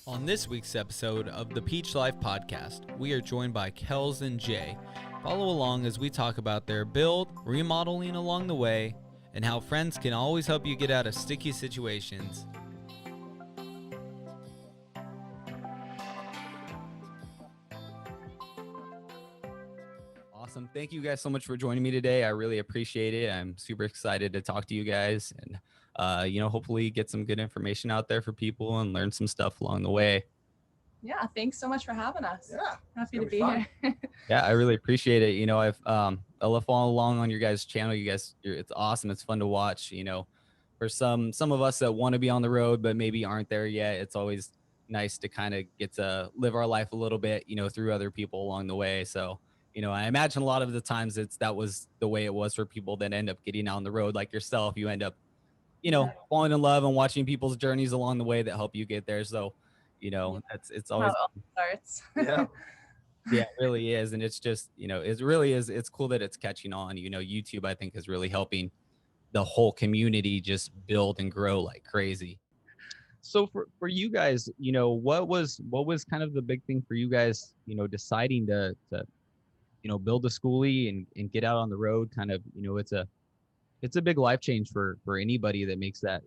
On this week's episode of the Peach Life podcast, we are joined by Kels and Jay. Follow along as we talk about their build, remodeling along the way, and how friends can always help you get out of sticky situations. Awesome. Thank you guys so much for joining me today. I really appreciate it. I'm super excited to talk to you guys and hopefully get some good information out there for people and learn some stuff along the way. Yeah, thanks so much for having us. Yeah, Happy to be here. Yeah, I really appreciate it. I love following along on your guys' channel. It's awesome. It's fun to watch. For some of us that want to be on the road but maybe aren't there yet, it's always nice to kind of get to live our life a little bit, through other people along the way. So, I imagine a lot of the times that was the way it was for people that end up getting on the road like yourself. You end up, falling in love and watching people's journeys along the way that help you get there. So, it's always How it all starts. yeah. yeah, it really is. And it's just, it really is. It's cool that it's catching on. YouTube, I think, is really helping the whole community just build and grow like crazy. So for you guys, what was kind of the big thing for you guys, deciding to build a schoolie and get out on the road? Kind of, it's a big life change for anybody that makes that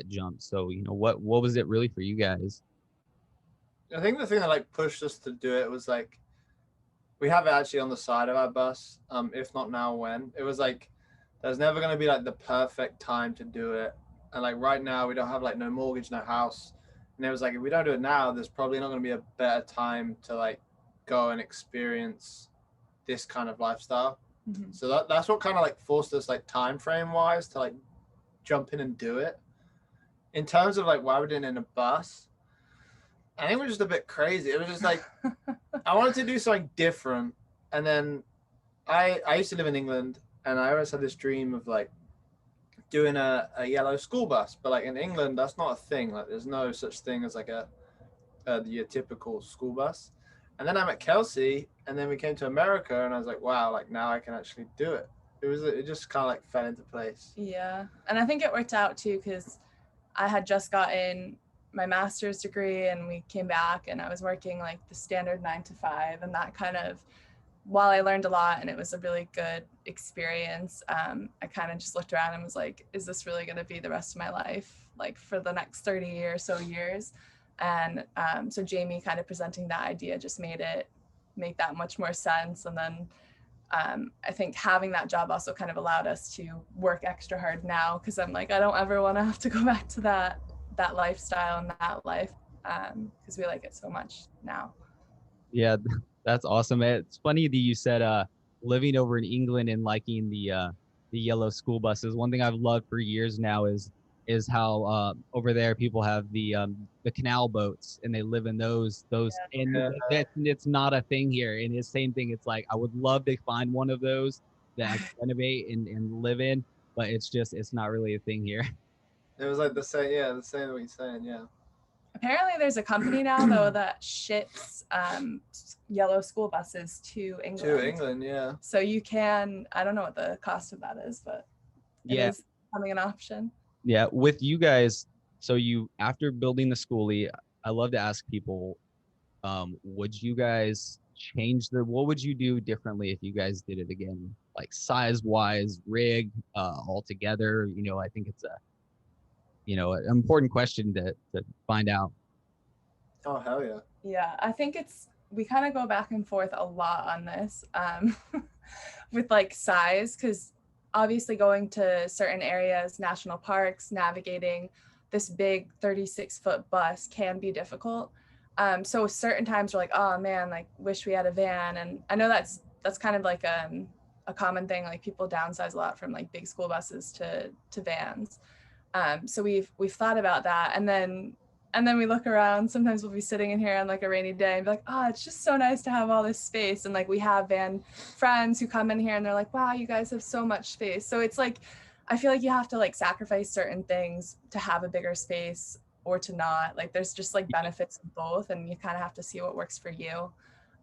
jump. So, what was it really for you guys? I think the thing that pushed us to do it was we have it actually on the side of our bus. If not now, when? It was there's never going to be the perfect time to do it. And right now we don't have no mortgage, no house. And it was if we don't do it now, there's probably not going to be a better time to go and experience this kind of lifestyle. Mm-hmm. So that's what kind of forced us time frame wise to jump in and do it. In terms of why we're doing it in a bus, I think it was just a bit crazy. It was just I wanted to do something different. And then I used to live in England, and I always had this dream of doing a yellow school bus. But in England, that's not a thing. There's no such thing as your typical school bus. And then I met Kelsey, and then we came to America, and I was wow, now I can actually do it. It just kind of fell into place. Yeah. And I think it worked out too, because I had just gotten my master's degree and we came back and I was working the standard 9 to 5, and that kind of, while I learned a lot and it was a really good experience, I kind of just looked around and was is this really going to be the rest of my life, for the next 30 or so years? And so Jamie kind of presenting that idea just made it make that much more sense. And then I think having that job also kind of allowed us to work extra hard now, because I'm I don't ever want to have to go back to that lifestyle and that life, because we like it so much now. Yeah, that's awesome. It's funny that you said living over in England and liking the yellow school buses. One thing I've loved for years now is how over there people have the canal boats, and they live in those and it's not a thing here. And the same thing, it's I would love to find one of those that I can renovate and live in, but it's not really a thing here. It was the same what you're saying, yeah. Apparently there's a company now though that ships yellow school buses to England. Yeah. So you can, I don't know what the cost of that is, but it is becoming an option. Yeah, with you guys, so after building the schoolie, I love to ask people, would you guys what would you do differently if you guys did it again? Size wise, rig, altogether? I think it's an important question to find out. Oh, hell yeah. Yeah, I think we kind of go back and forth a lot on this with size, because obviously going to certain areas, national parks, navigating this big 36-foot bus can be difficult. So certain times we're oh man, wish we had a van. And I know that's kind of a common thing. People downsize a lot from big school buses to vans. So we've thought about that, and then we look around. Sometimes we'll be sitting in here on a rainy day and be oh, it's just so nice to have all this space. And we have van friends who come in here and they're wow, you guys have so much space. So it's I feel you have to sacrifice certain things to have a bigger space or to not. There's just benefits of both, and you kind of have to see what works for you.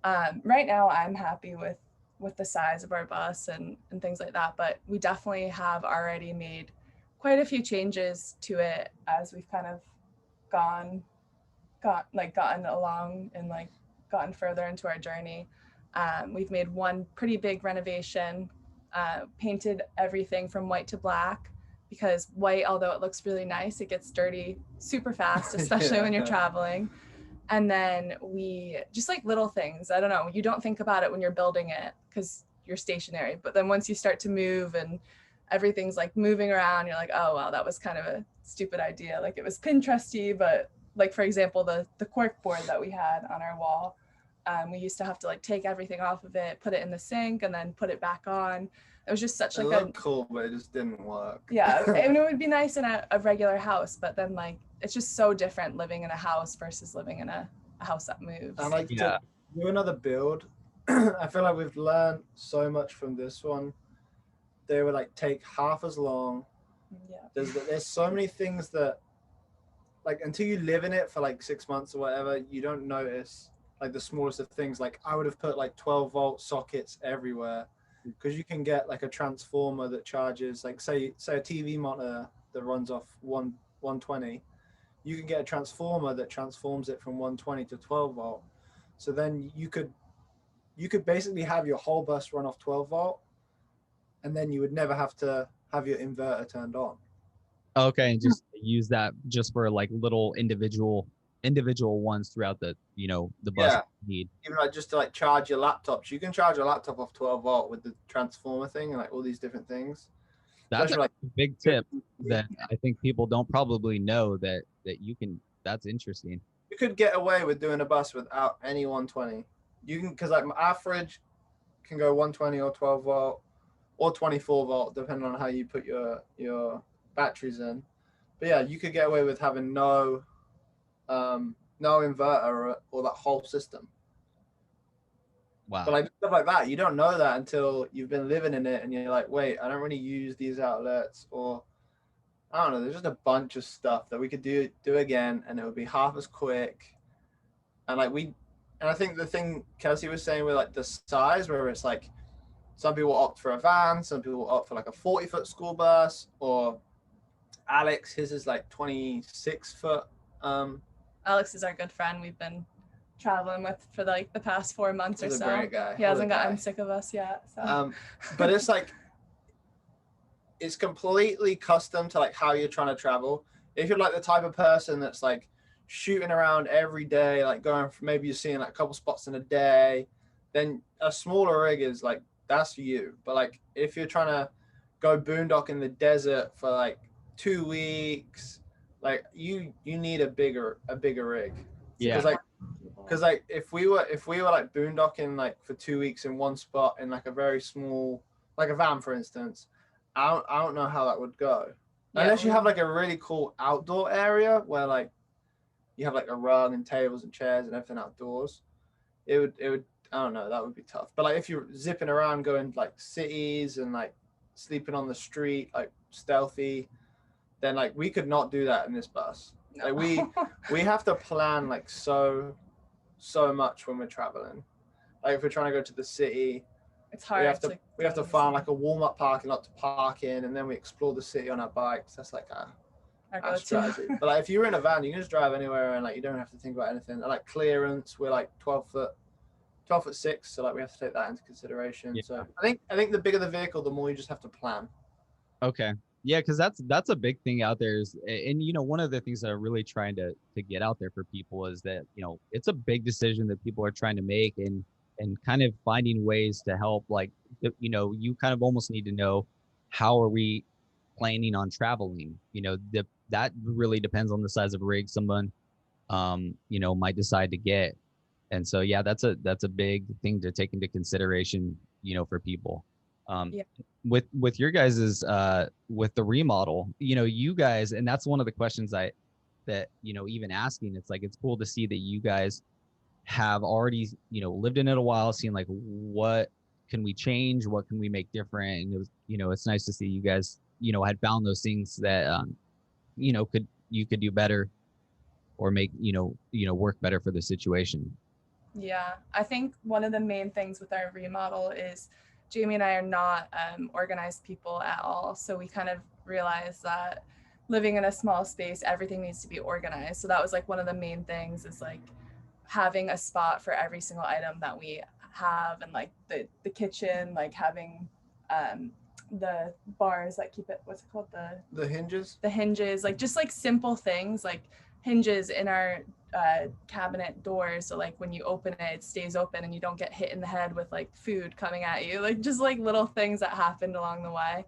Right now I'm happy with the size of our bus and things like that, but we definitely have already made quite a few changes to it as we've kind of gone gotten along and like gotten further into our journey. We've made one pretty big renovation, painted everything from white to black, because white, although it looks really nice, it gets dirty super fast, especially when you're traveling. And then we just like little things. I don't know. You don't think about it when you're building it because you're stationary. But then once you start to move and everything's like moving around, you're like, oh, wow, that was kind of a stupid idea. Like it was Pinteresty, but like, for example, the cork board that we had on our wall, we used to have to like take everything off of it, put it in the sink, and then put it back on. It was just such like looked cool, but it just didn't work. Yeah, and it would be nice in a regular house, but then like it's just so different living in a house versus living in a house that moves. And like to do another build, I feel like we've learned so much from this one. They would like take half as long. Yeah. There's so many things that like until you live in it for like 6 months or whatever, you don't notice like the smallest of things. Like I would have put like 12-volt sockets everywhere, because you can get like a transformer that charges like say a TV monitor that runs off 120. You can get a transformer that transforms it from 120 to 12-volt. So then you could basically have your whole bus run off 12-volt, and then you would never have to have your inverter turned on. Okay, and just use that just for like little individual ones throughout the the bus need. Even like just to like charge your laptops, you can charge your laptop off 12-volt with the transformer thing and like all these different things. That's a big tip that I think people don't probably know that you can. That's interesting. You could get away with doing a bus without any 120. You can, because like our fridge can go 120 or 12-volt or 24-volt depending on how you put your batteries in. But yeah, you could get away with having no inverter or that whole system. Wow. But like stuff like that, you don't know that until you've been living in it and you're like, wait, I don't really use these outlets, or I don't know, there's just a bunch of stuff that we could do again and it would be half as quick. And like and I think the thing Kelsey was saying with like the size, where it's like some people opt for a van, some people opt for like a 40-foot school bus, or Alex, his is like 26-foot. Alex is our good friend we've been traveling with for like the past 4 months or so. He's a great guy. He hasn't gotten sick of us yet. So. But it's like, it's completely custom to like how you're trying to travel. If you're like the type of person that's like shooting around every day, like going from, maybe you're seeing like a couple spots in a day, then a smaller rig is like, that's for you. But like, if you're trying to go boondock in the desert for like 2 weeks, like you need a bigger rig. Yeah. Because like if we were like boondocking like for 2 weeks in one spot in like a very small, like a van for instance, I don't know how that would go. Yeah. Unless you have like a really cool outdoor area where like you have like a rug and tables and chairs and everything outdoors, it would I don't know, that would be tough. But like if you're zipping around going like cities and like sleeping on the street like stealthy, then like we could not do that in this bus. No. Like we have to plan like so much when we're traveling. Like if we're trying to go to the city, it's hard. We have to find like a warm-up parking lot to park in, and then we explore the city on our bikes. That's like our strategy. But like if you're in a van, you can just drive anywhere and like you don't have to think about anything. And like clearance, we're like 12'6", so like we have to take that into consideration. Yeah. So I think the bigger the vehicle, the more you just have to plan. Okay. Yeah, because that's a big thing out there is, and one of the things that I'm really trying to get out there for people is that it's a big decision that people are trying to make, and kind of finding ways to help. Like you kind of almost need to know, how are we planning on traveling? That really depends on the size of rig someone might decide to get. And so yeah, that's a big thing to take into consideration for people. Yeah. With your guys's with the remodel, you guys, and that's one of the questions that even asking, it's like, it's cool to see that you guys have already lived in it a while, seeing like what can we change, what can we make different, and it was it's nice to see you guys had found those things that you could do better or make work better for the situation. Yeah, I think one of the main things with our remodel is Jamie and I are not organized people at all. So we kind of realized that living in a small space, everything needs to be organized. So that was like one of the main things, is like having a spot for every single item that we have, and like the kitchen, like having the bars that keep it, what's it called, The hinges. the hinges, like just like simple things like hinges in our cabinet doors, so like when you open it, it stays open and you don't get hit in the head with like food coming at you, like just like little things that happened along the way.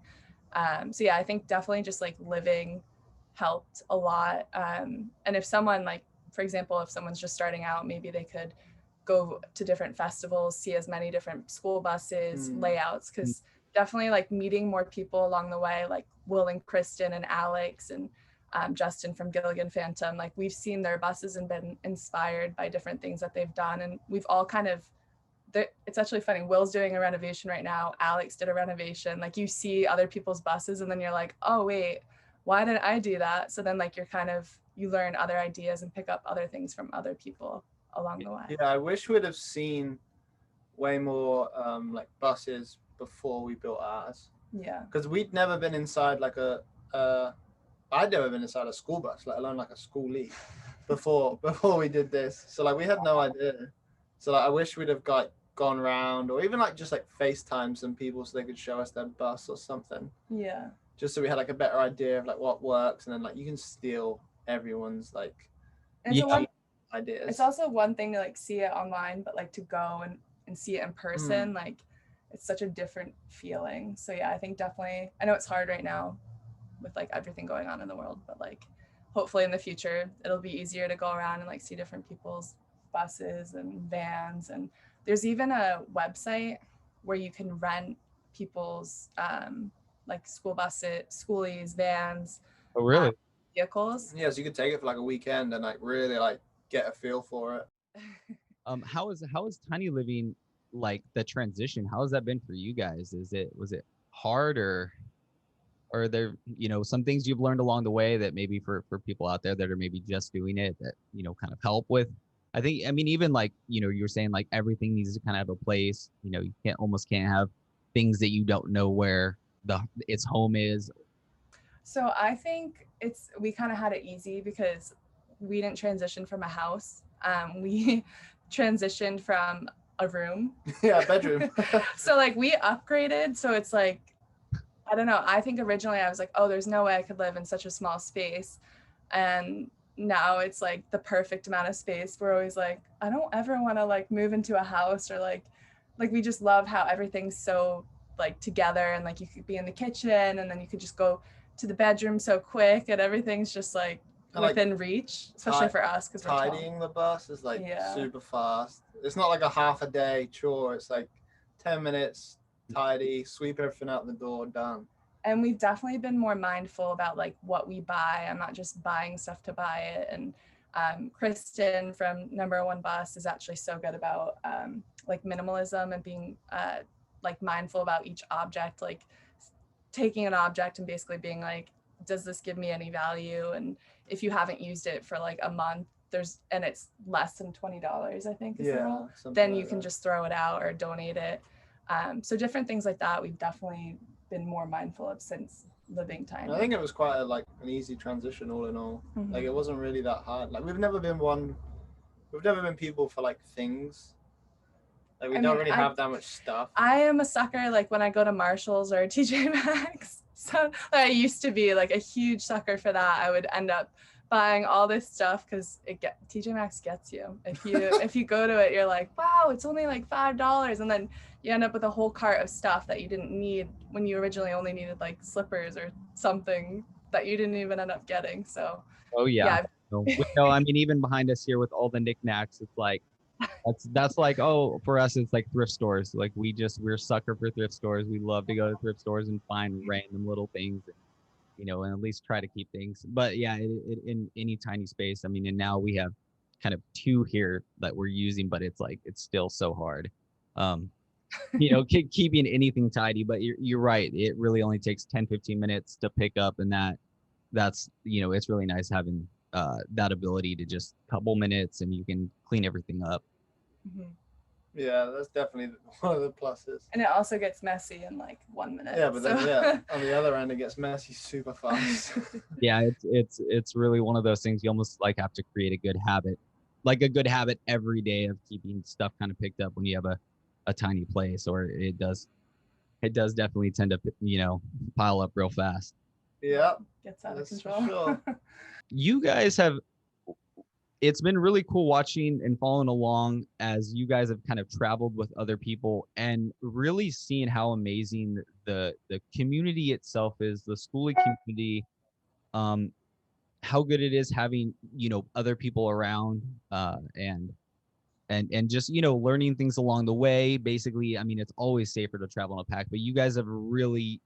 So yeah, I think definitely just like living helped a lot. And if someone, like for example, if someone's just starting out, maybe they could go to different festivals, see as many different school buses layouts, because definitely like meeting more people along the way, like Will and Kristen and Alex and Justin from Gilligan Phantom, like we've seen their buses and been inspired by different things that they've done, and we've all kind of, it's actually funny, Will's doing a renovation right now, Alex did a renovation, like you see other people's buses and then you're like, oh wait, why didn't I do that? So then like you're kind of, you learn other ideas and pick up other things from other people along the way. Yeah, I wish we'd have seen way more like buses before we built ours, Yeah. because we'd never been inside like I'd never been inside a school bus, let alone like a schoolie, before we did this. So like we had no idea. So like I wish we'd have gone around, or even like just like FaceTime some people so they could show us their bus or something. Yeah. Just so we had like a better idea of like what works, and then like you can steal everyone's like ideas. It's also one thing to like see it online, but like to go and see it in person, like it's such a different feeling. So yeah, I think definitely, I know it's hard right now with like everything going on in the world, but like hopefully in the future it'll be easier to go around and like see different people's buses and vans. And there's even a website where you can rent people's like school buses, schoolies, vans. Oh, really? Vehicles. Yeah, so you could take it for like a weekend and like really like get a feel for it. How is tiny living, like the transition? How has that been for you guys? Was it hard, or are there, some things you've learned along the way that maybe for people out there that are maybe just doing it, that, kind of help with? I mean, even like, you were saying like everything needs to kind of have a place, you can't have things that you don't know where its home is. So I think we kind of had it easy because we didn't transition from a house. We transitioned from a room. Yeah, bedroom. So like we upgraded. So it's like, I don't know. I think originally I was like, oh, there's no way I could live in such a small space. And now it's like the perfect amount of space. We're always like, I don't ever want to like move into a house, or like we just love how everything's so like together, and like you could be in the kitchen and then you could just go to the bedroom so quick, and everything's just like within reach, especially for us because tidying the bus is like Yeah. super fast. It's not like a half a day chore. It's like 10 minutes, tidy, sweep everything out the door, done. And we've definitely been more mindful about like what we buy. I'm not just buying stuff to buy it. And Kristen from Number One Bus is actually so good about like minimalism and being like mindful about each object, like taking an object and basically being like, does this give me any value? And if you haven't used it for like a month, and it's less than $20, I think, is the rule, then you can just throw it out or donate it. So different things like that we've definitely been more mindful of since living tiny. I think it was quite an easy transition all in all. Mm-hmm. Like it wasn't really that hard. Like we've never been people for like things. Like we don't really have that much stuff. I am a sucker, like when I go to Marshall's or TJ Maxx. So I used to be like a huge sucker for that. I would end up buying all this stuff because TJ Maxx gets you. If you go to it, you're like, wow, it's only like $5, and then you end up with a whole cart of stuff that you didn't need when you originally only needed like slippers or something that you didn't even end up getting. So oh yeah. No, I mean, even behind us here with all the knickknacks, it's like that's like, oh, for us it's like thrift stores. Like we're a sucker for thrift stores. We love to go to thrift stores and find random little things, and at least try to keep things. But yeah, in any tiny space, I mean, and now we have kind of two here that we're using, but it's still so hard, keeping anything tidy. But you're right, it really only takes 10-15 minutes to pick up, and that's it's really nice having that ability to just couple minutes and you can clean everything up. Mm-hmm. Yeah, that's definitely one of the pluses. And it also gets messy in like 1 minute. Yeah, but then yeah, on the other end, it gets messy super fast. Yeah, it's really one of those things you almost like have to create a good habit, like a good habit every day of keeping stuff kind of picked up when you have a tiny place, or it does definitely tend to pile up real fast. Yeah, Gets out of that's for control. sure. You guys have It's been really cool watching and following along as you guys have kind of traveled with other people and really seeing how amazing the community itself is, the schooling community, um, how good it is having other people around, and just learning things along the way. Basically, I mean, it's always safer to travel in a pack, but you guys have really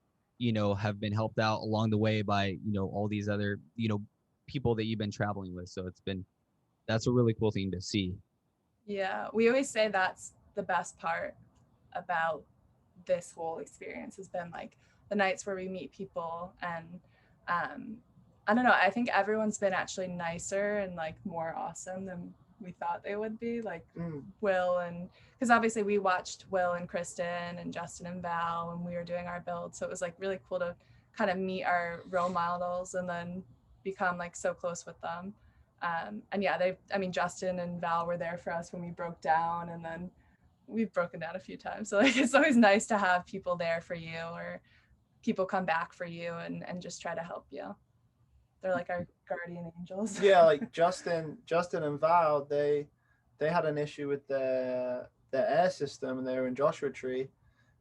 have been helped out along the way by all these other people that you've been traveling with. So that's a really cool thing to see. Yeah, we always say that's the best part about this whole experience has been like the nights where we meet people. And um I don't know, I think everyone's been actually nicer and like more awesome than we thought they would be, like Will, and because obviously we watched Will and Kristen and Justin and Val when we were doing our build, so it was like really cool to kind of meet our role models and then become like so close with them. And yeah, I mean, Justin and Val were there for us when we broke down, and then we've broken down a few times. So like it's always nice to have people there for you, or people come back for you and just try to help you. They're like our guardian angels. Yeah, like Justin and Val, they had an issue with their air system, and they were in Joshua Tree,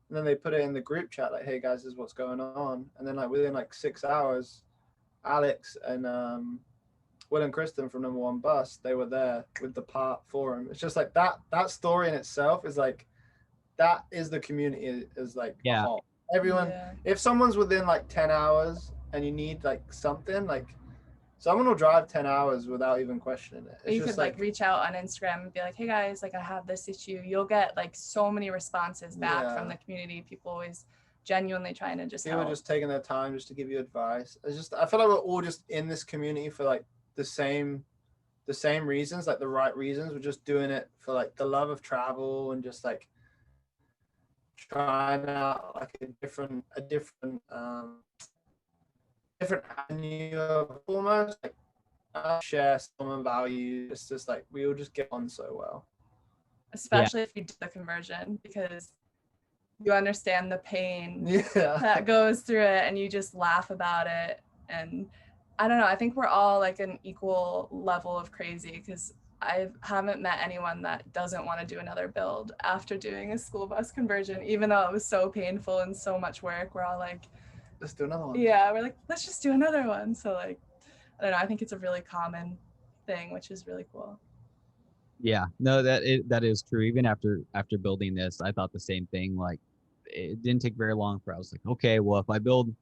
and then they put it in the group chat like, "Hey guys, this is what's going on," and then like within like 6 hours, Alex and Will and Kristen from Number One Bus, they were there with the part for him. It's just like that story in itself is like that is the community is like a Yeah. whole. Everyone, Yeah. if someone's within like 10 hours and you need like something, like someone will drive 10 hours without even questioning it. It's You just could like reach out on Instagram and be like, hey guys, like I have this issue. You'll get like so many responses back from the community. People always genuinely trying to just people help. just taking their time just to give you advice. It's just I feel like we're all just in this community for like the same reasons, like the right reasons. We're just doing it for like the love of travel and just like trying out like a different avenue of almost like share common values. It's just like we all just get on so well. Especially if you do the conversion, because you understand the pain Yeah. that goes through it and you just laugh about it. And I don't know, I think we're all like an equal level of crazy, because I haven't met anyone that doesn't want to do another build after doing a school bus conversion, even though it was so painful and so much work. We're all like, let's do another one. Yeah, we're like, let's just do another one. So like, I don't know, I think it's a really common thing, which is really cool. Yeah, no, that is true. Even after building this, I thought the same thing. Like, it didn't take very long for I was like, okay, well, if I build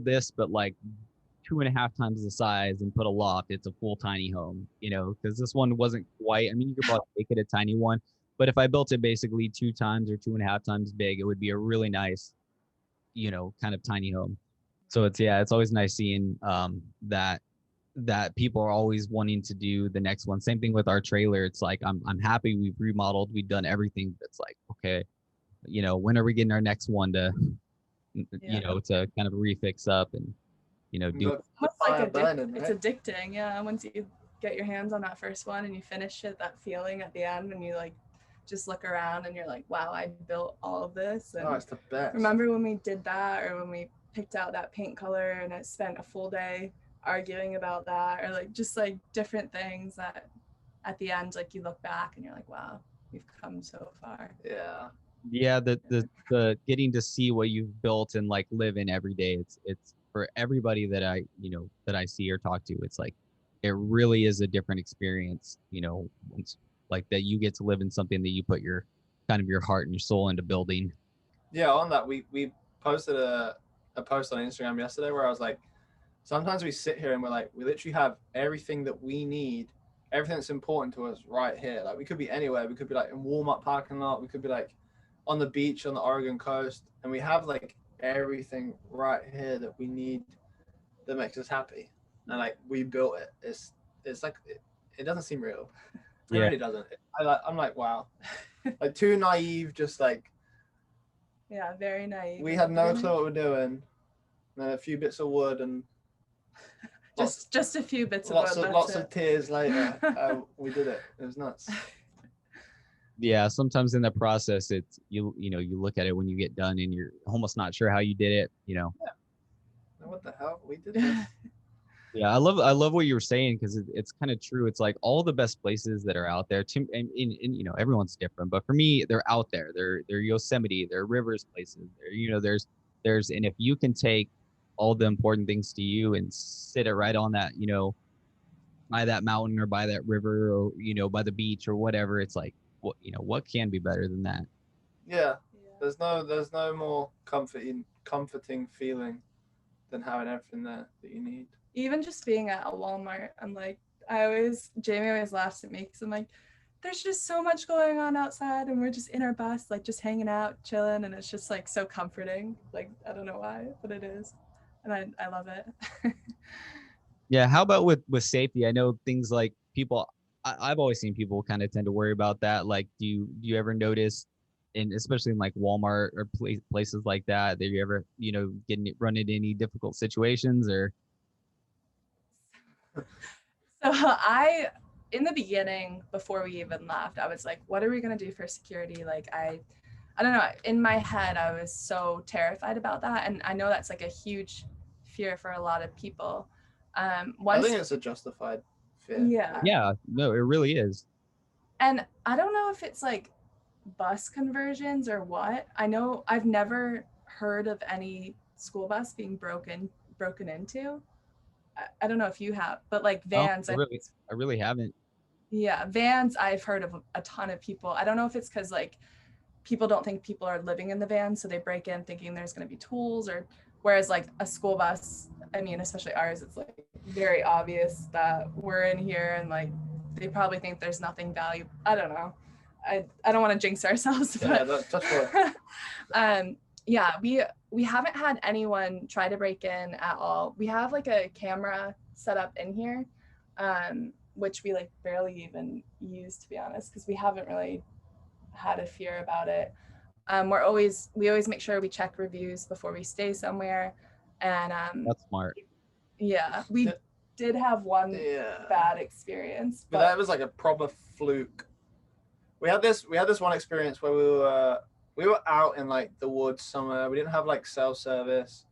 this, but like 2.5 times the size and put a loft, it's a full tiny home. Because this one wasn't quite. I mean, you could probably make it a tiny one, but if I built it basically 2 times or 2.5 times big, it would be a really nice, kind of tiny home. So it's always nice seeing that people are always wanting to do the next one. Same thing with our trailer. It's like I'm happy we've remodeled, we've done everything. It's like, okay, when are we getting our next one to to kind of refix up and do Almost like it's addicting. Yeah, once you get your hands on that first one and you finish it, that feeling at the end when you like just look around and you're like, wow, I built all of this. And it's the best. Remember when we did that, or when we picked out that paint color and I spent a full day arguing about that, or like just like different things that at the end, like you look back and you're like, wow, we've come so far. Yeah, the getting to see what you've built and like live in every day. It's for everybody that I see or talk to. It's like it really is a different experience. Once like that you get to live in something that you put your kind of your heart and your soul into building. Yeah, on that we posted a post on Instagram yesterday where I was like, sometimes we sit here and we're like, we literally have everything that we need, everything that's important to us right here. Like we could be anywhere. We could be like in Walmart parking lot. We could be like on the beach on the Oregon coast, and we have like everything right here that we need that makes us happy. And like we built it. It's like it doesn't seem real. It really doesn't. I'm like, wow, like too naive. Just like Yeah, very naive. we had no clue what we're doing. And then a few bits of wood and just a few bits of wood. Lots of tears later. We did it. It was nuts. Yeah, sometimes in the process, it's you know, you look at it when you get done and you're almost not sure how you did it, you know. Yeah. What the hell? We did this. Yeah, I love what you were saying because it's kind of true. It's like all the best places that are out there. And you know, everyone's different, but for me, they're out there. They're Yosemite, they're rivers places. They're, you know, there's and if you can take all the important things to you and sit it right on that, you know, by that mountain or by that river or, you know, by the beach or whatever, it's like, what, you know, what can be better than that? Yeah. There's no more comforting feeling than having everything there that you need. Even just being at a Walmart, I'm like, Jamie always laughs at me because I'm like, there's just so much going on outside and we're just in our bus, like just hanging out, chilling, and it's just like so comforting. Like, I don't know why, but it is. And I love it. Yeah. How about with safety? I know things like people, I've always seen people kind of tend to worry about that. Like, do you ever notice, and especially in like Walmart or places like that, you ever, you know, run into any difficult situations or? So in the beginning, before we even left, I was like, what are we going to do for security? Like, I don't know. In my head, I was so terrified about that. And I know that's like a huge fear for a lot of people. I think it's a justified fear. Yeah. Yeah, no, it really is. And I don't know if it's like bus conversions or what. I know I've never heard of any school bus being broken into. I don't know if you have, but like vans. I really haven't. Yeah, vans, I've heard of a ton of people. I don't know if it's because like people don't think people are living in the van, so they break in thinking there's going to be tools, or whereas like a school bus, I mean, especially ours, it's like very obvious that we're in here and like they probably think there's nothing valuable. I don't know. I don't want to jinx ourselves, but yeah, we haven't had anyone try to break in at all. We have like a camera set up in here, which we like barely even use, to be honest, because we haven't really had a fear about it. We always make sure we check reviews before we stay somewhere, and That's smart. Yeah, we did have one bad experience, but that was like a proper fluke. We had this one experience where we were out in like the woods somewhere. We didn't have like cell service.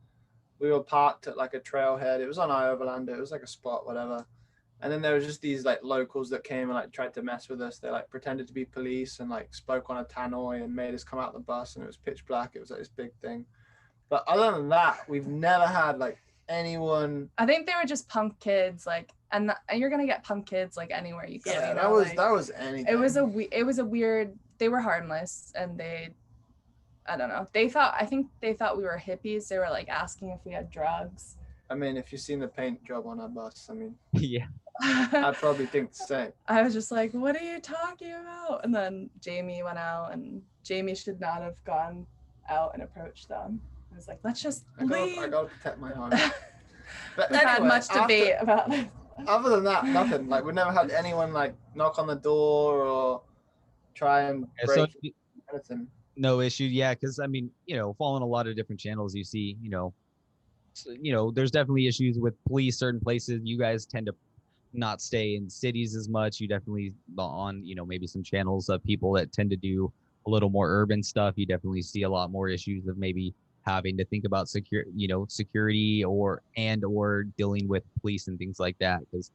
We were parked at like a trailhead. It was on Overland. It was like a spot, whatever. And then there was just these like locals that came and like tried to mess with us. They like pretended to be police and like spoke on a tannoy and made us come out the bus, and it was pitch black. It was like this big thing. But other than that, we've never had like anyone. I think they were just punk kids, like, and you're gonna get punk kids like anywhere you go. Yeah, you know? that was anything. It was a weird. They were harmless, and I don't know. I think they thought we were hippies. They were like asking if we had drugs. I mean, if you've seen the paint job on our bus, I mean, yeah, I'd probably think the same. I was just like, what are you talking about? And then Jamie went out, and Jamie should not have gone out and approached them. I was like, let's just leave. I gotta protect my home. But We've had much debate about this. Other than that, nothing. Like, we've never had anyone like knock on the door or try and break anything. No issue. Yeah, because I mean, you know, following a lot of different channels, you see, you know, there's definitely issues with police. Certain places, you guys tend to not stay in cities as much. You definitely on, you know, maybe some channels of people that tend to do a little more urban stuff. You definitely see a lot more issues of maybe having to think about security or dealing with police and things like that. Because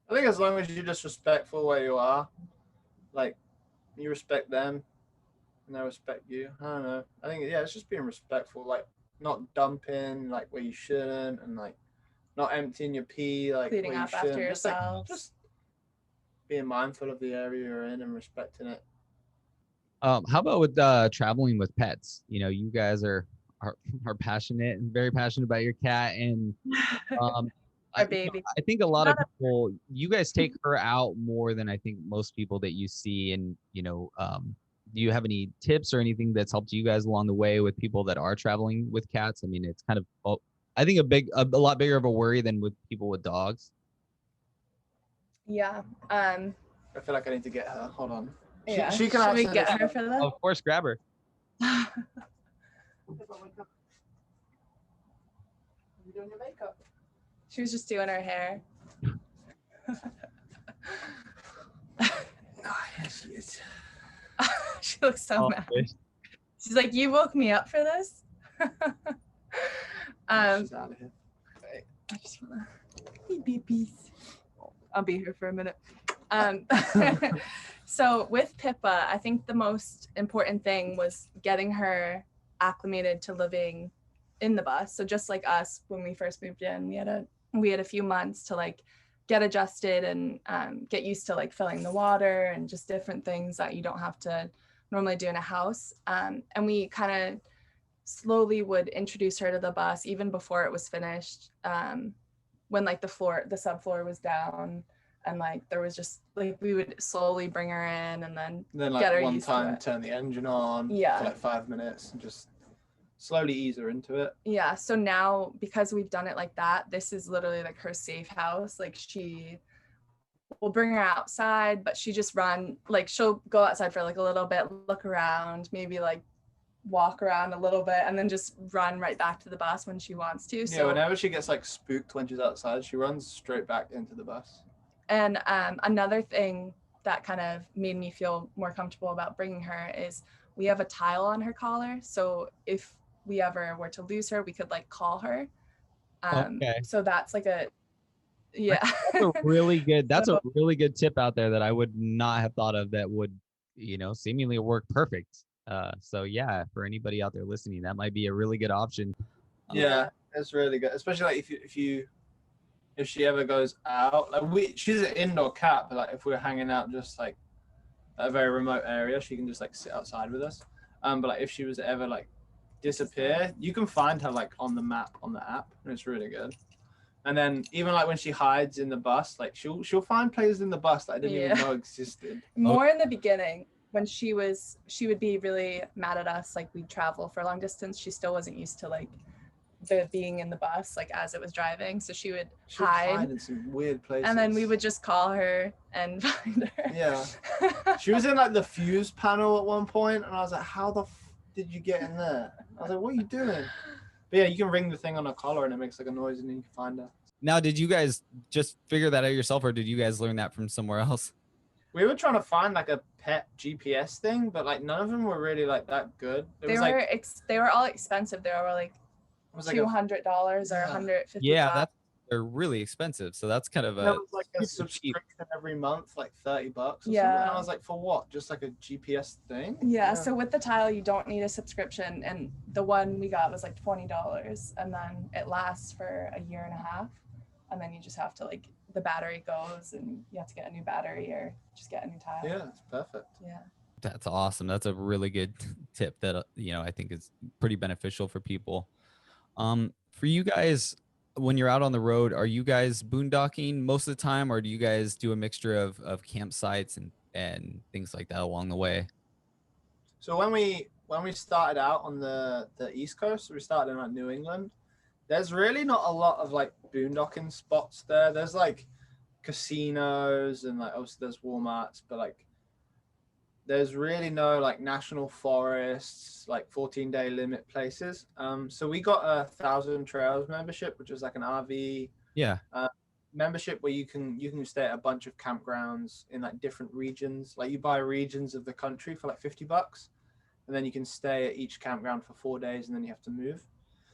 I think as long as you're just respectful where you are, like you respect them and they respect you. I don't know. I think it's just being respectful, like not dumping like where you shouldn't, and like not emptying your pee like cleaning where you up after shouldn't. yourself. Just being mindful of the area you're in and respecting it. how about with traveling with pets? You know, you guys are passionate and very passionate about your cat, and our baby. I think a lot of people, you guys take her out more than I think most people that you see. And, you know, do you have any tips or anything that's helped you guys along the way with people that are traveling with cats? I mean, it's kind of, I think a lot bigger of a worry than with people with dogs. Yeah. I feel like I need to get her. Hold on. Yeah. She can Should we answer get this. her for that? Of course, grab her. You doing your makeup? She was just doing her hair. Oh, yes, she is. She looks so Oh, mad. fish. She's like, "You woke me up for this." She's out of here. I just wanna beep beeps. I'll be here for a minute. So with Pippa, I think the most important thing was getting her acclimated to living in the bus. So just like us, when we first moved in, we had a few months to like get adjusted and get used to like filling the water and just different things that you don't have to normally do in a house. And we kind of slowly would introduce her to the bus even before it was finished, when like the subfloor was down, and like there was just like we would slowly bring her in and then Then get her like one used to time it. turn the engine on Yeah. for like 5 minutes and just slowly ease her into it. Yeah, so now because we've done it like that, this is literally like her safe house. Like we'll bring her outside, but she'll go outside for like a little bit, look around, maybe like walk around a little bit, and then just run right back to the bus when she wants to. Yeah, So whenever she gets like spooked when she's outside, she runs straight back into the bus. and another thing that kind of made me feel more comfortable about bringing her is we have a tile on her collar. So if we ever were to lose her, we could like call her. Okay. So that's like yeah. That's a really good. That's So- a really good tip out there that I would not have thought of. That would, seemingly work perfect. So yeah, for anybody out there listening, that might be a really good option. Yeah, it's really good, especially like if she ever goes out. Like she's an indoor cat, but like if we're hanging out just like at a very remote area, she can just like sit outside with us. But like if she was to ever like disappear, you can find her like on the map on the app, and it's really good. And then even like when she hides in the bus, like she'll find places in the bus that I didn't even know existed. More in the beginning, when she would be really mad at us, like we'd travel for long distance. She still wasn't used to like the being in the bus like as it was driving, so she would hide in some weird places, and then we would just call her and find her. Yeah. She was in like the fuse panel at one point, and I was like, how the did you get in there? I was like, what are you doing? But yeah, you can ring the thing on her collar and it makes like a noise and then you can find her. Now, did you guys just figure that out yourself, or did you guys learn that from somewhere else? We were trying to find like a pet GPS thing, but like none of them were really like that good. They were all expensive. They were like $200 or $150. Yeah, they're really expensive. So that's kind of That was like a subscription every month, like $30 or something. And I was like, for what? Just like a GPS thing? Yeah. So with the tile, you don't need a subscription, and the one we got was like $20, and then it lasts for a year and a half, and then you just have to like the battery goes, and you have to get a new battery or just get a new tile. Yeah, it's perfect. Yeah. That's awesome. That's a really good tip that I think is pretty beneficial for people. For you guys, when you're out on the road, are you guys boondocking most of the time, or do you guys do a mixture of campsites and things like that along the way? So when we started out on the East Coast, we started in like New England. There's really not a lot of like boondocking spots there. There's like casinos and like obviously there's Walmarts, but like there's really no like national forests, like 14-day limit places. So we got a 1,000 Trails membership, which is like an RV membership where you can stay at a bunch of campgrounds in like different regions. Like you buy regions of the country for like $50, and then you can stay at each campground for 4 days, and then you have to move.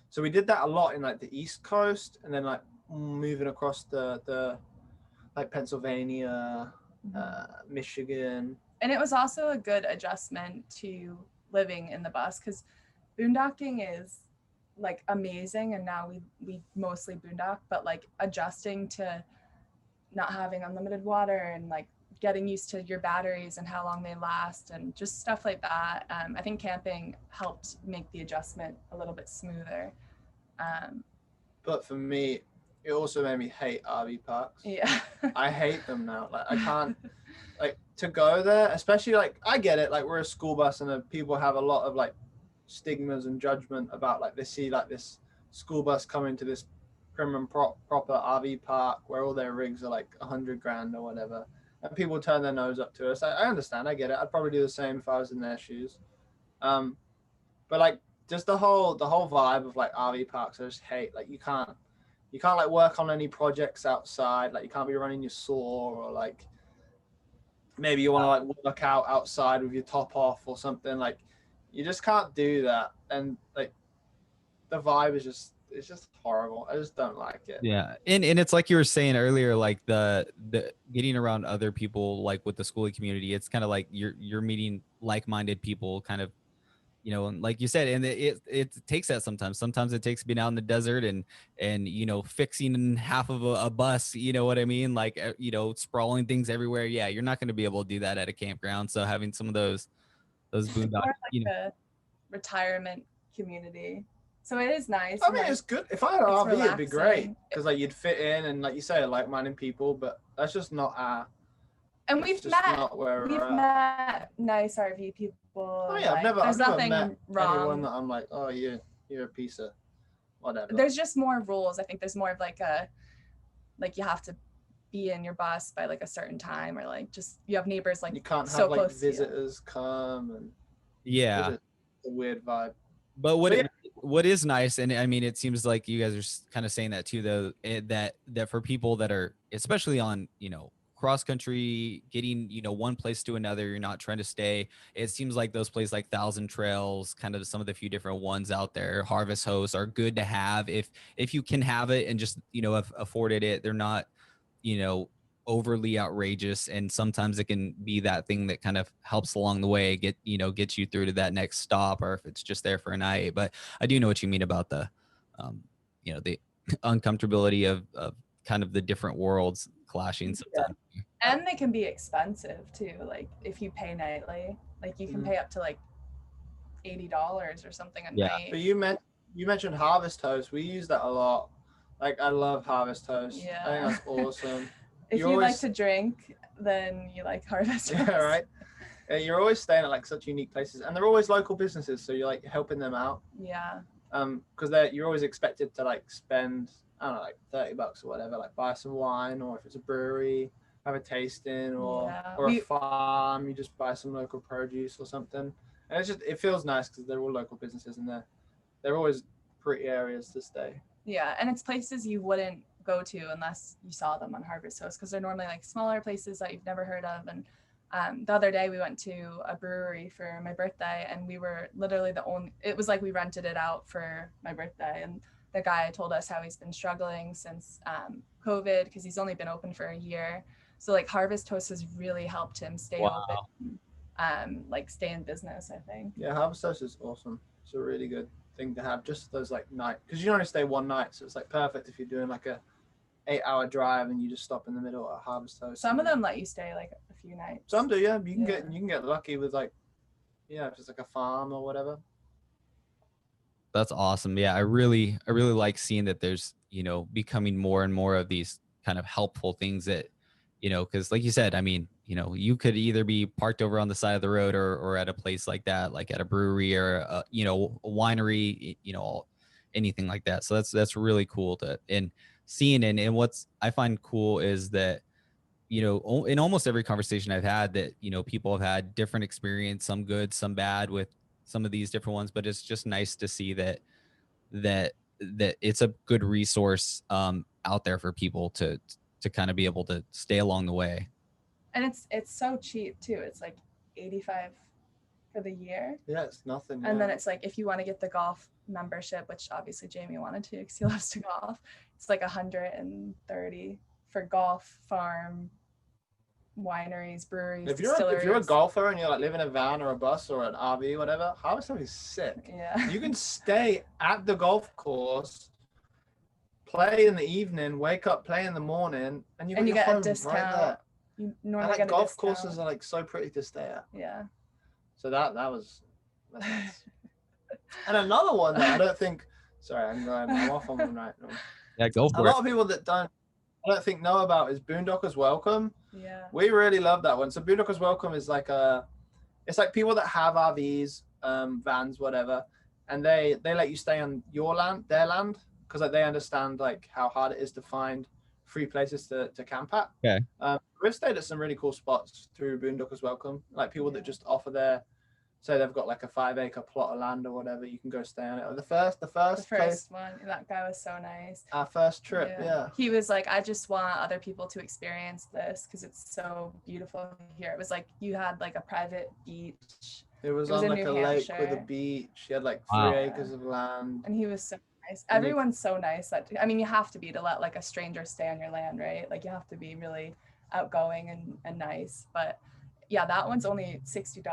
So we did that a lot in like the East Coast, and then like moving across the like Pennsylvania, Michigan. And it was also a good adjustment to living in the bus, because boondocking is like amazing, and now we mostly boondock, but like adjusting to not having unlimited water and like getting used to your batteries and how long they last and just stuff like that. I think camping helped make the adjustment a little bit smoother. But for me, it also made me hate RV parks. Yeah. I hate them now. Like I can't like to go there, especially like I get it, like we're a school bus and people have a lot of like stigmas and judgment about like they see like this school bus coming to this proper RV park where all their rigs are like 100 grand or whatever, and people turn their nose up to us. I understand, I get it. I'd probably do the same if I was in their shoes. But like just the whole vibe of like RV parks, I just hate. Like you can't like work on any projects outside. Like you can't be running your saw, or like maybe you want to like work out outside with your top off or something. Like you just can't do that. And like the vibe is just, it's just horrible. I just don't like it. Yeah, and it's like you were saying earlier, like the getting around other people, like with the schooling community, it's kind of like you're meeting like-minded people, kind of, you know, and like you said, and it takes that sometimes. Sometimes it takes being out in the desert and you know, fixing half of a bus, you know what I mean, like you know, sprawling things everywhere. Yeah, you're not going to be able to do that at a campground. So having some of those boondocks, More like you know, a retirement community. So it is nice. I mean, it's good. If I had an it's RV, it'd be great relaxing. because like you'd fit in, and like you say, like-minded people. But that's just not our. And That's we've just met not where we've we're at. met nice RV people. Oh yeah, like, I've there's never nothing met wrong. anyone that I'm like, oh, you're a piece of whatever. There's just more rules. I think there's more of like you have to be in your bus by like a certain time, or like just you have neighbors like you can't so have like close to you. visitors come, and yeah. it's a weird vibe. But But yeah. what is nice, and I mean, it seems like you guys are kind of saying that too, though, that for people that are, especially on, you know, cross country, getting, you know, one place to another, you're not trying to stay. It seems like those places like Thousand Trails, kind of some of the few different ones out there, Harvest Hosts, are good to have if you can have it and just, you know, have afforded it. They're not, you know, overly outrageous, and sometimes it can be that thing that kind of helps along the way, get you through to that next stop, or if it's just there for a night. But I do know what you mean about the you know, the uncomfortability of kind of the different worlds clashing sometimes. Yeah. And they can be expensive too, like if you pay nightly, like you can pay up to like $80 or something a night. But you mentioned Harvest Toast. We use that a lot. Like I love Harvest Toast. Yeah. I think that's awesome. If you like to drink, then you like Harvest Toast. Yeah, right. You're always staying at like such unique places, and they're always local businesses, so you're like helping them out. Yeah. Because you're always expected to like spend, I don't know, like $30 or whatever, like buy some wine, or if it's a brewery, have a tasting, or a farm, you just buy some local produce or something. And it feels nice because they're all local businesses, and they're always pretty areas to stay. Yeah, and it's places you wouldn't go to unless you saw them on Harvest Host, because they're normally like smaller places that you've never heard of. And the other day we went to a brewery for my birthday, and we were literally it was like we rented it out for my birthday, and the guy told us how he's been struggling since COVID, because he's only been open for a year. So like Harvest Host has really helped him stay open, like stay in business, I think. Yeah, Harvest Host is awesome. It's a really good thing to have, just those like night, because you only stay one night, so it's like perfect if you're doing like a 8-hour drive and you just stop in the middle at Harvest Host. Some of them let you stay like a few nights. Some do, yeah. You can get lucky with like, yeah, if it's like a farm or whatever. That's awesome. Yeah, I really like seeing that there's, you know, becoming more and more of these kind of helpful things that, you know, because like you said, I mean, you know, you could either be parked over on the side of the road or at a place like that, like at a brewery or a, you know, a winery, you know, anything like that. So that's really cool and seeing. And what's I find cool is that, you know, in almost every conversation I've had, that, you know, people have had different experience, some good, some bad, with some of these different ones. But it's just nice to see that it's a good resource out there for people to kind of be able to stay along the way. And it's so cheap too. It's like $85 for the year. Yeah, it's nothing. And then it's like, if you want to get the golf membership, which obviously Jamie wanted to because he loves to golf, it's like $130 for golf, farm, wineries, breweries, distilleries. If you're a golfer and you like live in a van or a bus or an RV, whatever, Harvest Host is sick. Yeah. You can stay at the golf course, play in the evening, wake up, play in the morning, and you get a discount. Right there. You normally and get a golf discount. courses are like so pretty to stay at. Yeah. So that's nice. And another one that I don't think, sorry, I'm off on one right now. Yeah, go for it. A lot of people that I don't think know about is Boondockers Welcome. Yeah. We really love that one. So Boondockers Welcome is like it's like people that have RVs, vans, whatever, and they let you stay on your land, their land. because like they understand like how hard it is to find free places to camp at. Okay. We've stayed at some really cool spots through Boondockers Welcome, like people that just offer their, say they've got like a 5-acre plot of land or whatever, you can go stay on it. Or the first place, one, that guy was so nice. our first trip, yeah. He was like, I just want other people to experience this because it's so beautiful here. It was like you had like a private beach. It was in on like New a lake Hampshire. with a beach. He had like 3 Wow. acres of land. And he was so nice. And Everyone's so nice. That, I mean, you have to be to let like a stranger stay on your land, right? Like you have to be really outgoing and nice. But yeah, that one's only $60,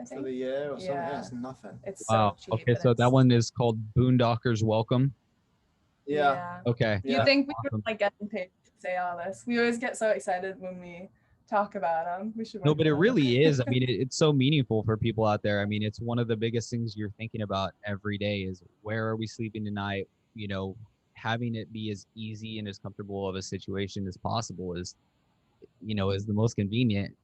I think. For the year or something. Yeah. It's nothing. It's Wow. so cheap. Okay, and so that it's- one is called Boondockers Welcome. Yeah. Okay. You Yeah. think we Awesome. would like getting paid to say all this? We always get so excited when we talk about them. We should. No, work but it on really is. I mean, it's so meaningful for people out there. I mean, it's one of the biggest things you're thinking about every day is where are we sleeping tonight? You know, having it be as easy and as comfortable of a situation as possible is, you know, is the most convenient.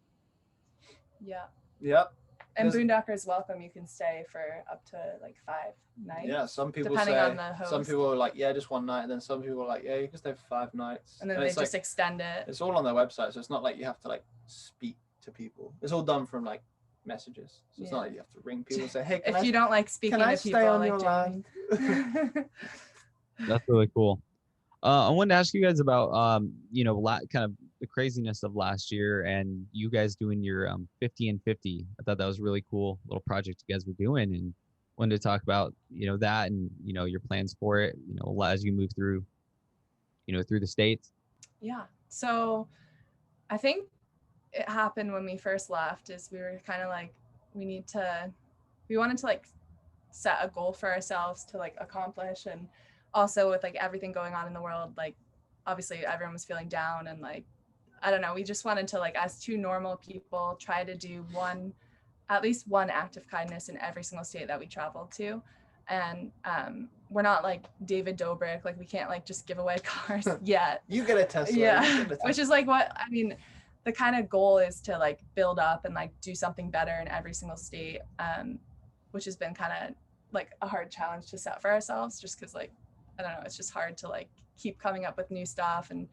Yeah. Yep. And There's- Boondockers Welcome, you can stay for up to like 5 nights. Yeah, some people depending say, on the some host. people are like, yeah, just 1 night. And then some people are like, yeah, you can stay for 5 nights. And then they it's just like, extend it. it's all on their website. So it's not like you have to like speak to people. It's all done from like messages. So it's not Yeah. like you have to ring people and say, hey, If you don't like speaking can I to stay people on like your Jamie. land? That's really cool. I wanted to ask you guys about, you know, kind of the craziness of last year and you guys doing your 50 and 50. I thought that was a really cool little project you guys were doing and wanted to talk about, you know, that and, you know, your plans for it, you know, as you move through, you know, through the States. Yeah. So I think it happened when we first left is we were kind of like, we wanted to like set a goal for ourselves to like accomplish. And also with like everything going on in the world, like obviously everyone was feeling down and like, I don't know, we just wanted to like, as 2 normal people, try to do at least one act of kindness in every single state that we traveled to. And we're not like David Dobrik, like we can't like just give away cars yet. You get a Tesla. you Yeah, get a Tesla. which is like what I mean, the kind of goal is to like build up and like do something better in every single state, which has been kind of like a hard challenge to set for ourselves, just because like I don't know, it's just hard to like keep coming up with new stuff and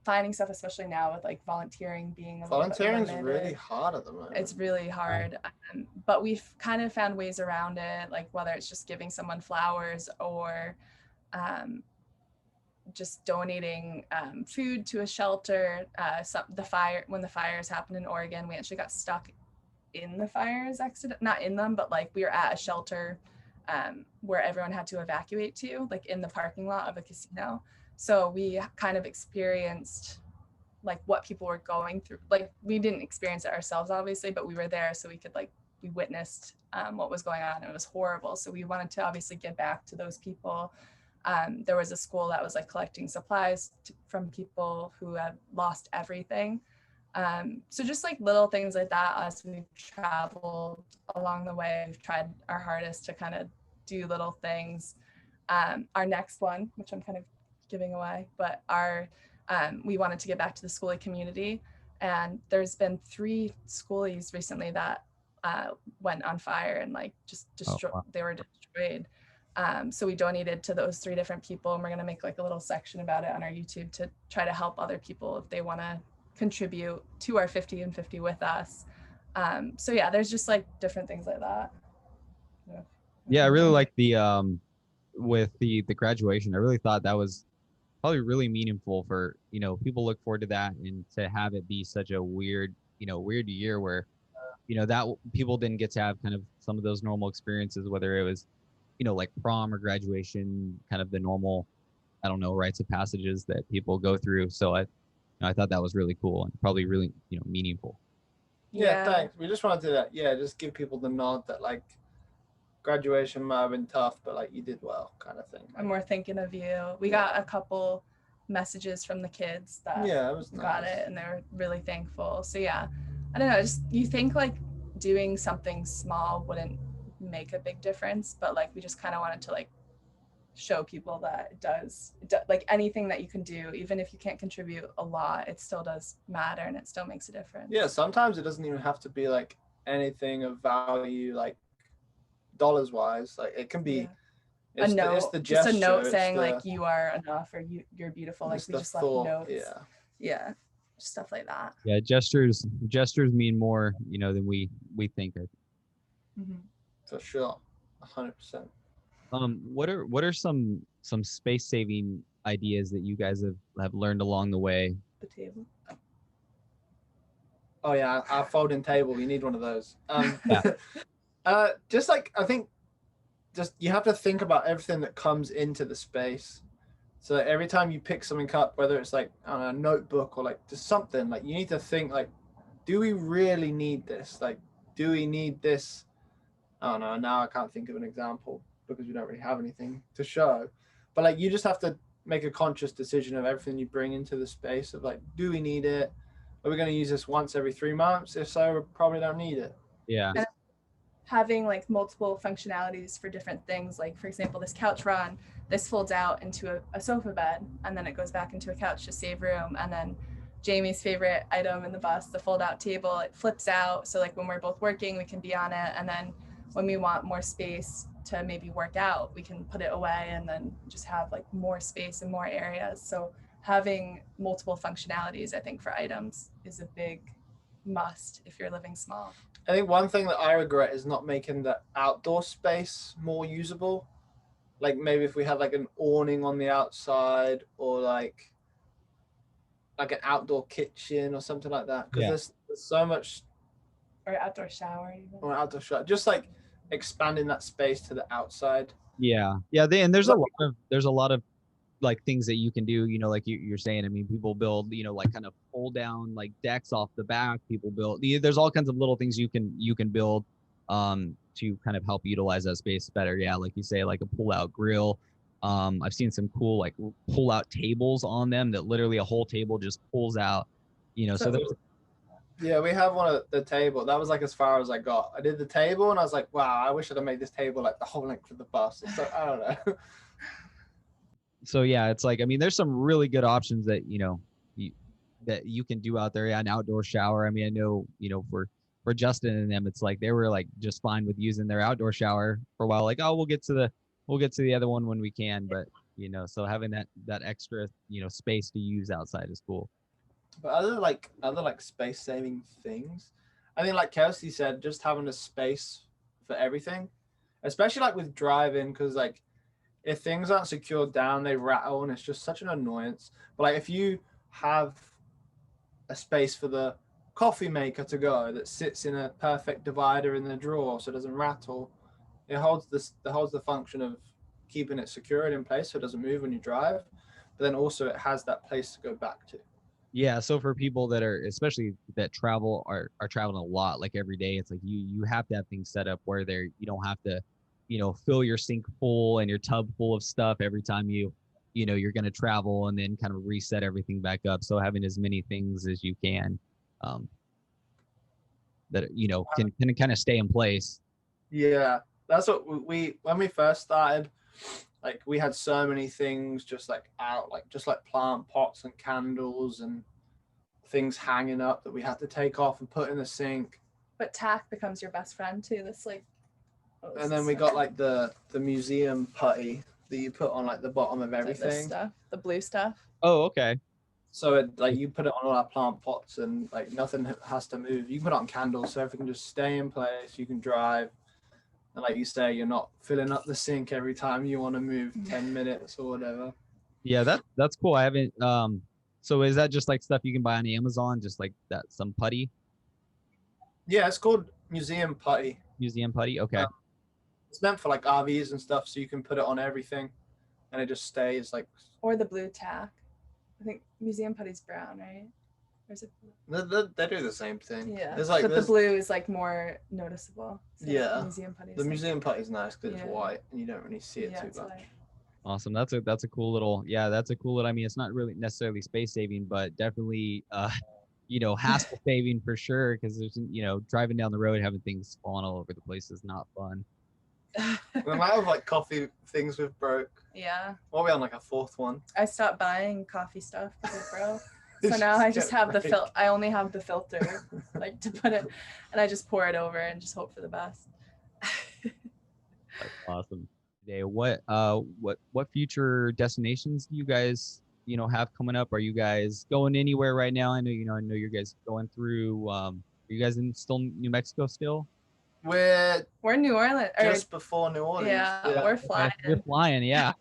finding stuff, especially now with like volunteering being Volunteering's limited. really hard at the moment. It's really hard, but we've kind of found ways around it, like whether it's just giving someone flowers or just donating food to a shelter. When the fires happened in Oregon, we actually got stuck in the fires, not in them, but like we were at a shelter where everyone had to evacuate to, like in the parking lot of a casino. So we kind of experienced like what people were going through. Like we didn't experience it ourselves, obviously, but we were there, so we witnessed what was going on. It was horrible. So we wanted to obviously give back to those people. There was a school that was like collecting supplies from people who had lost everything. So just like little things like that as we've traveled along the way, we've tried our hardest to kind of do little things. Our next one, which I'm kind of giving away, but we wanted to get back to the schoolie community, and there's been 3 schoolies recently that went on fire and like just they were destroyed. So we donated to those 3 different people, and we're going to make like a little section about it on our YouTube to try to help other people if they want to contribute to our 50 and 50 with us. So yeah, there's just like different things like that. Yeah, I really like the with the graduation. I really thought that was probably really meaningful for, you know, people look forward to that, and to have it be such a weird year where, you know, that people didn't get to have kind of some of those normal experiences, whether it was, you know, like prom or graduation, kind of the normal, I don't know, rites of passages that people go through. So I thought that was really cool and probably really, you know, meaningful. Yeah, thanks. We just wanted to, just give people the nod that like graduation might have been tough, but like you did well, kind of thing. And we're thinking of you. We got a couple messages from the kids that it was got nice. it, and they're really thankful. So yeah, I don't know, just you think like doing something small wouldn't make a big difference, but like we just kind of wanted to like show people that it does, like anything that you can do, even if you can't contribute a lot, it still does matter and it still makes a difference. Yeah, sometimes it doesn't even have to be like anything of value, like dollars wise. Like it can be It's note, the just a gesture, note it's saying the, like you are enough or you're beautiful. Like it's we the just left thought. notes. Yeah, Yeah, stuff like that. Yeah, gestures mean more, than we think. Mhm. for sure, 100%. What are some space saving ideas that you guys have learned along the way? The table. Oh yeah, our folding table. You need one of those. Yeah. Just like I think, just you have to think about everything that comes into the space. So every time you pick something up, whether it's like I don't know, a notebook or like just something, like you need to think like, do we really need this? Like, do we need this? I don't know. Now I can't think of an example because we don't really have anything to show. But like, you just have to make a conscious decision of everything you bring into the space of like, do we need it? Are we going to use this once every 3 months? If so, we probably don't need it. Yeah. And having like multiple functionalities for different things. Like for example, this couch run, this folds out into a sofa bed and then it goes back into a couch to save room. And then Jamie's favorite item in the bus, the fold out table, it flips out. So like when we're both working, we can be on it. And then when we want more space to maybe work out, we can put it away and then just have like more space and more areas. So having multiple functionalities, I think, for items is a big must if you're living small. I think one thing that I regret is not making the outdoor space more usable. Like maybe if we had like an awning on the outside or like an outdoor kitchen or something like that. Because Yeah. there's so much, Or outdoor shower even. or outdoor shot, just like expanding that space to the outside. Yeah. And there's a lot of like things that you can do, like you're saying. I mean, people build, like kind of pull down like decks off the back. People build, there's all kinds of little things you can build to kind of help utilize that space better. Yeah, like you say, like a pull out grill. I've seen some cool like pull out tables on them that literally a whole table just pulls out, so there's. Yeah, we have one at the table. That was like as far as I got. I did the table and I was like, wow, I wish I'd have made this table like the whole length of the bus. So I don't know. So yeah, it's like, I mean, there's some really good options that, that you can do out there. Yeah, an outdoor shower. I mean, I know, for Justin and them, it's like they were like just fine with using their outdoor shower for a while. Like, oh, we'll get to the other one when we can. But, so having that extra, space to use outside is cool. But other like space saving things, I think like Kelsey said, just having a space for everything, especially like with driving, because like if things aren't secured down, they rattle and it's just such an annoyance. But like if you have a space for the coffee maker to go that sits in a perfect divider in the drawer so it doesn't rattle, it holds the function of keeping it secured in place so it doesn't move when you drive, but then also it has that place to go back to. Yeah, so for people that are, especially that travel, are traveling a lot, like every day, it's like you have to have things set up where you don't have to, fill your sink full and your tub full of stuff every time you're going to travel, and then kind of reset everything back up. So having as many things as you can, that can kind of stay in place. Yeah, that's what we when we first started. Like we had so many things just like out, like just like plant pots and candles and things hanging up that we had to take off and put in the sink. But tack becomes your best friend too. That's like. And then we got like the museum putty that you put on like the bottom of everything. This stuff, the blue stuff. Oh, okay. So it like you put it on all our plant pots and like nothing has to move. You can put it on candles so everything can just stay in place. You can drive. And like you say, you're not filling up the sink every time you want to move 10 minutes or whatever. Yeah, that's cool. I haven't. So is that just like stuff you can buy on Amazon, just like that, some putty? Yeah, it's called museum putty. Museum putty. Okay. It's meant for like RVs and stuff, so you can put it on everything, and it just stays like. Or the blue tack. I think museum putty's brown, right? Or is it blue? They do the same thing. Yeah. But the blue is like more noticeable. So yeah. Museum putty. The museum putty's nice because yeah. it's white and you don't really see it too much. White. Awesome. That's a cool little. Yeah, that's a cool little. I mean, it's not really necessarily space saving, but definitely, hassle saving for sure. Because there's, driving down the road having things falling all over the place is not fun. The amount of like coffee things we've broke. Yeah. What are we on, like a fourth one? I stopped buying coffee stuff because it broke. So now I just have I only have the filter, like to put it, and I just pour it over and just hope for the best. That's awesome. today. What future destinations do you guys have coming up? Are you guys going anywhere right now? I know you guys going through. Are you guys in still New Mexico still? We're We're in New Orleans. just before New Orleans. Yeah, we're flying. Okay, you're flying, yeah.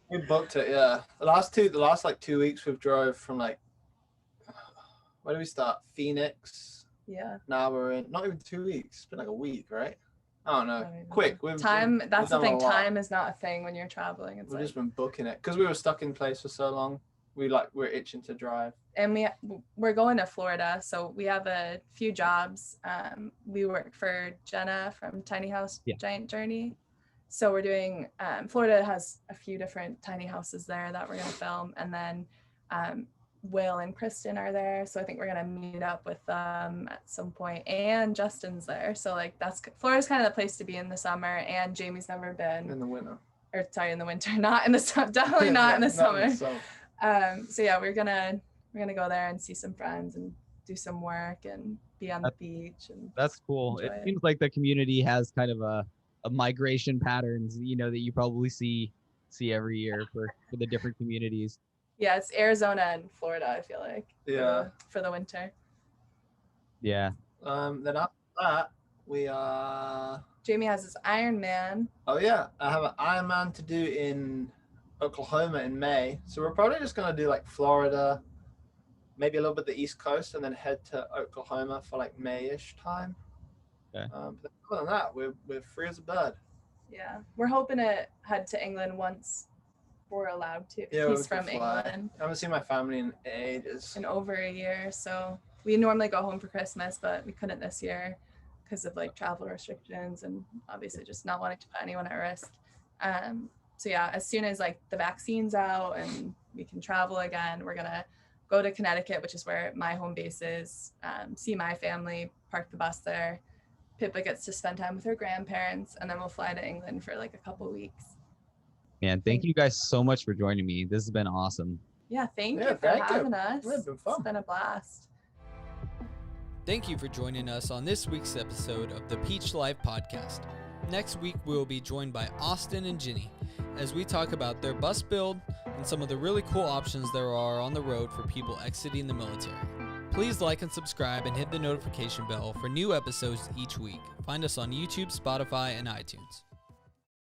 We booked it. Yeah, the last like 2 weeks we've drove from like, where do we start? Phoenix. Yeah. Now we're in not even 2 weeks. It's been like a week, right? I don't know. I don't even Quick. know. We've That's the done a thing. lot. Time is not a thing when you're traveling. It's We've like, just been booking it because we were stuck in place for so long. We're itching to drive. and we're going to Florida, so we have a few jobs. We work for Jenna from Tiny House Giant Journey, so we're doing. Florida has a few different tiny houses there that we're gonna film, and then Will and Kristen are there, so I think we're gonna meet up with them at some point. And Justin's there, so like Florida's kind of the place to be in the summer. And Jamie's never been In the winter. or sorry, in the winter, not in the summer, definitely not in the summer. So yeah, we're gonna go there and see some friends and do some work and be on the beach. And that's cool. It seems like the community has kind of a migration patterns, that you probably see every year for the different communities. Yeah, it's Arizona and Florida, I feel like. Yeah. For the winter. Yeah. Then after that, we are. Jamie has his Ironman. Oh yeah, I have an Ironman to do in Oklahoma in May. So we're probably just gonna do like Florida, maybe a little bit the East Coast, and then head to Oklahoma for like May-ish time. Okay. But other than that, we're free as a bird. Yeah, we're hoping to head to England once we're allowed to. Yeah, he's from England. I haven't seen my family in ages. In over a year, so we normally go home for Christmas, but we couldn't this year because of like travel restrictions and obviously just not wanting to put anyone at risk. So yeah, as soon as like the vaccine's out and we can travel again, we're gonna go to Connecticut, which is where my home base is, see my family, park the bus there. Pippa gets to spend time with her grandparents, and then we'll fly to England for like a couple weeks. Man, thank you guys so much for joining me. This has been awesome. Yeah, thank you for having us. It's been fun. It's been a blast. Thank you for joining us on this week's episode of the Peach Life Podcast. Next week, we will be joined by Austin and Ginny as we talk about their bus build and some of the really cool options there are on the road for people exiting the military. Please like and subscribe and hit the notification bell for new episodes each week. Find us on YouTube, Spotify, and iTunes.